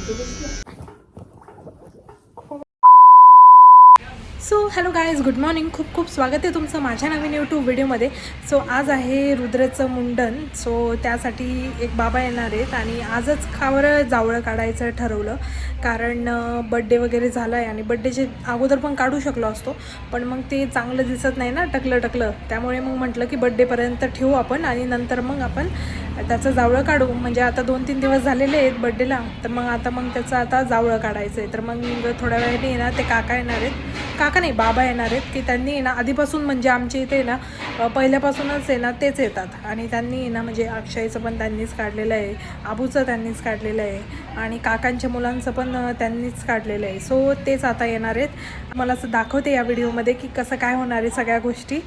So hello guys, good morning. खूप खूप स्वागत आहे तुमचं माझ्या नवीन यूट्यूब व्हिडिओमध्ये. सो आज आहे रुद्राचं मुंडन. सो त्यासाठी एक बाबा येणार आहेत आणि आजच जावळं काढायचं ठरवलं, कारण बड्डे वगैरे झाला आहे आणि बड्डेचे अगोदर पण काढू शकलो असतो, पण मग ते चांगलं दिसत नाही ना टकलं. त्यामुळे मग म्हटलं की बड्डेपर्यंत ठेवू आपण आणि नंतर मग आपण त्याचं जावळं काढू. म्हणजे आता 2-3 दिवस झालेले आहेत बड्डेला, तर मग त्याचं आता जावळं काढायचं आहे. तर मग थोड्या वेळाने येणार ते काका येणार आहेत, काका नाही बाबा येणार आहेत, की त्यांनी ना आधीपासून म्हणजे आमच्या इथे ना पहिल्यापासूनच आहे ना तेच येतात आणि त्यांनी ना म्हणजे अक्षयचं पण त्यांनीच काढलेलं आहे, आबूचं त्यांनीच काढलेलं आहे आणि काकांच्या मुलांचं पण त्यांनीच काढलेलं आहे. सो तेच आता येणार आहेत. मला असं दाखवते या व्हिडिओमध्ये की कसं काय होणार आहे सगळ्या गोष्टी.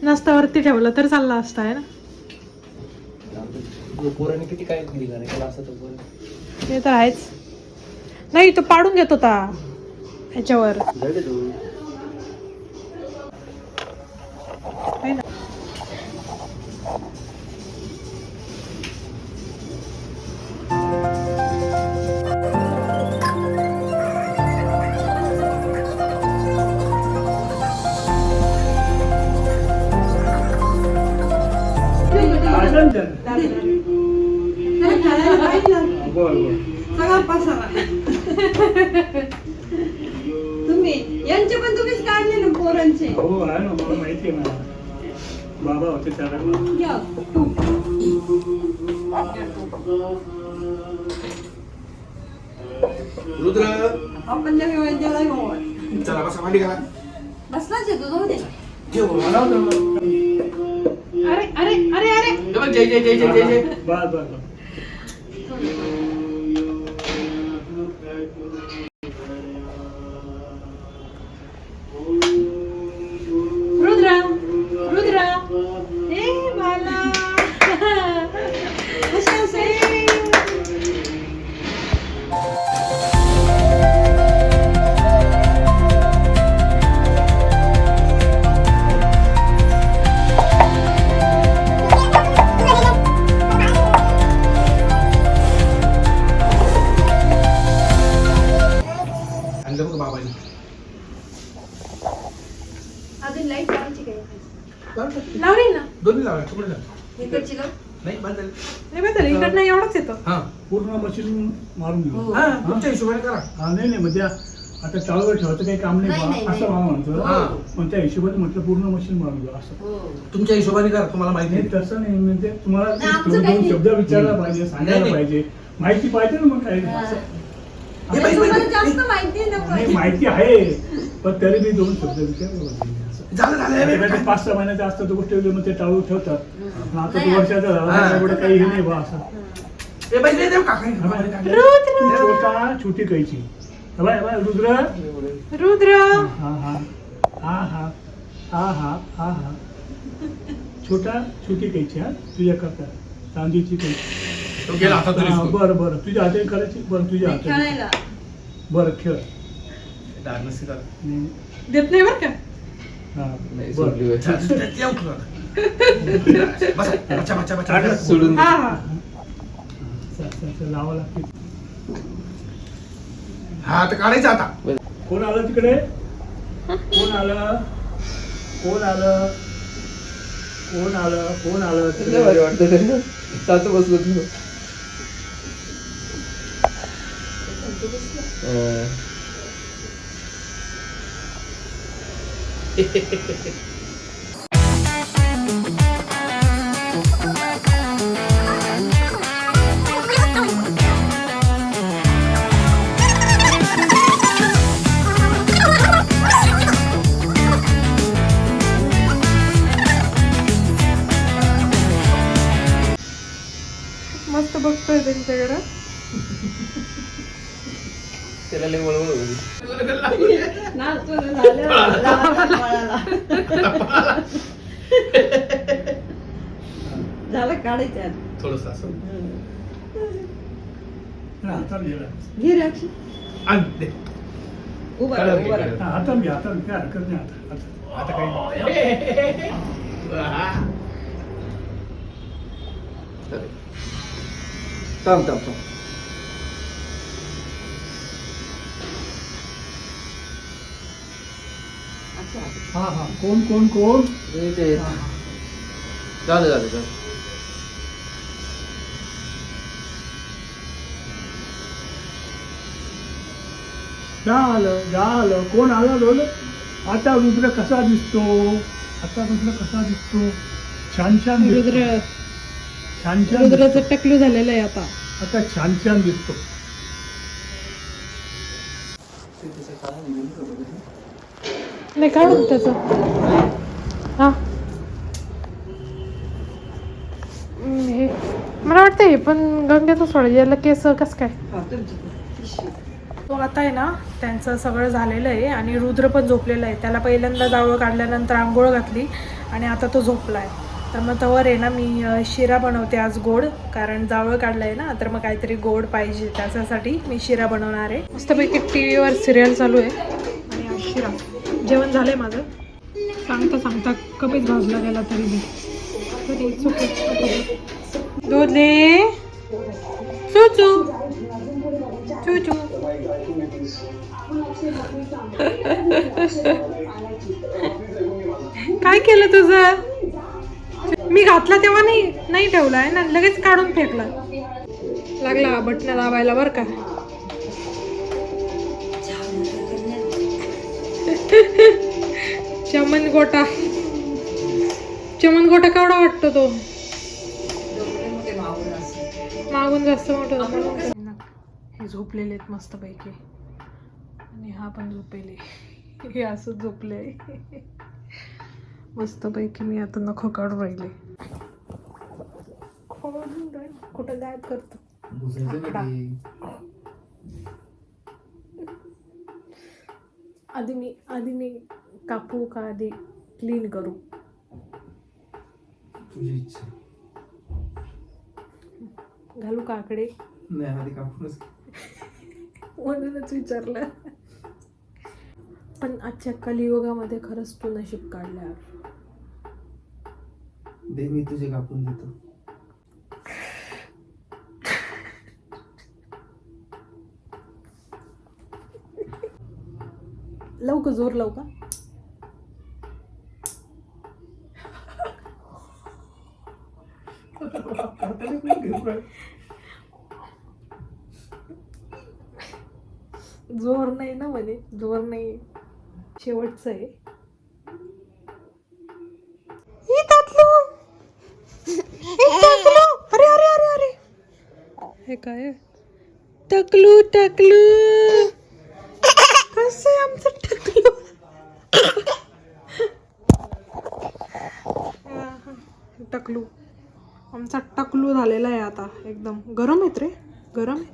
नसतावरती ठेवलं तर चालला असता आहे ना. पोराने किती काय निघाले त्याला असं ते तर आहेच. नाही तो पाडून घेत होता ह्याच्यावर. तुम्ही यांचे पण तुम्हीच काढले ना पोरांचे. हो आहे ना, मला माहिती आहे ना. बाबा होते त्याला. रुद्र आपण त्याला चला बसा मांडी घाला. बसलाच येतो जाऊ दे. अरे अरे अरे अरे जय जय जय जय जय जय. बस रुद्रा रुद्रा ए बाला कशी असेल. आणलं बघ बाबांनी. अजून लाईट लावायची काय? लावली ना. दोन्ही लावा तुकडे लावा. इकडची लाव. नाही बंद झाली. नाही बदल इकडनं एवढंच येतं. हा पूर्ण मशीन मारून घेऊ. हा तुमच्या हिशोबाने करा. हा नाही म्हणजे आता चालूवर ठेवायचं काही काम नाही नाही, बा, असं मला म्हणतो. हा. पण त्या हिशोबाने म्हटलं पूर्ण मशीन मारून घेऊ असं. तुमच्या हिशोबाने करा, तुम्हाला माहिती नाही नाही. तसं नाही म्हणजे तुम्हाला नाही, आमचं दोन काही दोन नाही. शब्द विचारला पाहिजे, सांगायला नाही. पाहिजे, माहिती पाहिजे ना. मग काय असं. हे बाई, तुम्हाला जास्त माहिती नाही नको. माहिती आहे, पण तरी मी दोन शब्द विचारले पाहिजे असं. झालं 5-6 महिन्याच्या असतात तर गोष्टी मग ते टाळू ठेवतात. पण आता नाही, तो वर्षाचा झाला हा. एवढं काही हे नाही बा असं. ए बाई दे देव काका. छोटा छोटी कैची. बाय रुद्र रुद्र हा हा हा हा हा हा हा हा छोटी कैची. हा तुझ्या करता चांदीची कैची. तो गेला आता तरी. बरं बरं तुझ्या हाताने करायची. बरं तुझ्या हाताने. खेळायला. बरं खेळ. डार्नसी करा. देत नाही बरं का. हा नाही बरं. सोडली बसा बच्चा बच्चा सोडून हा हा लावा लागते. हा आता काढायचं आता. कोण आलं तिकडे? कोण आलं? कोण आलं? कोण आलं? कोण आलं तिकडे? वाटतं सातू बसलो तू. मस्त बघतोय त्यांच्याकडं. त्याला लय वळवळ होती. झालं काढायचं थोडस असं हातात घे. घे रे अक्षय. आण दे. उभा काढा, राहा, उभा काढा. राहा. हातात घे, हातात घे, हरकत नाही. आता काही नाही. थांब थांब थांब. हा हा कोण कोण कोण ते हा, हा. झालं झालं कोण आलं बोल. आता रुद्र कसा दिसतो. आता रुद्र कसा दिसतो. छान छान दिसतो. रुद्र छान छान रुद्राचं दिसतो. टकलू झालेलं आहे आता. आता छान छान दिसतो. नाही काढून त्याचं हा हे मला वाटतं हे पण गंगेचं सोड याला केस कसं काय. तो आता आहे ना त्यांचं सगळं झालेलं आहे आणि रुद्र पण झोपलेलं आहे. त्याला पहिल्यांदा जावळ काढल्यानंतर आंघोळ घातली आणि आता तो झोपला आहे. तर मग तवर आहे ना मी शिरा बनवते आज गोड, कारण जावळ काढलं आहे ना तर मग काहीतरी गोड पाहिजे, त्याच्यासाठी मी शिरा बनवणार आहे. मस्तपैकी टी व्हीवर सिरियल चालू आहे आणि आज शिरा. जेवण झालं आहे माझं. सांगता सांगता कमीच भाजला गेला तरी मी. दूध दे चूचू चूचू. काय केलं तुझं. मी घातला तेव्हा नाही ठेवलाय ना, लगेच काढून फेकला. लागला बटन दाबायला बरं का. चमनगोटा केवढा वाटतो तो. मागून जास्त मोठं. हे झोपलेले आहेत मस्त पैकी आणि हा पण झोपेले. हे असं झोपले मस्त पैकी. मी आता नखो काढून राहिले. कुठं गायब करतो. आधी मी कापू का आधी क्लीन करू. तुझी इच्छा. घालू काकडे नाही आधी कापूनच म्हणूनच विचारलं. पण आजच्या कलियुगामध्ये खरंच तू नशीब काढल्यावर. दे मी तुझे कापून देतो. लावू का जोर लावू का. जोर नाही ना म्हणे. जोर नाही, शेवटचं आहे. अरे अरे अरे अरे हे काय. टकलू टकलू कसं आहे आमचं टकलू. टकलू आमचा टकलू झालेला आहे आता. एकदम गरम आहेत रे, गरम आहे.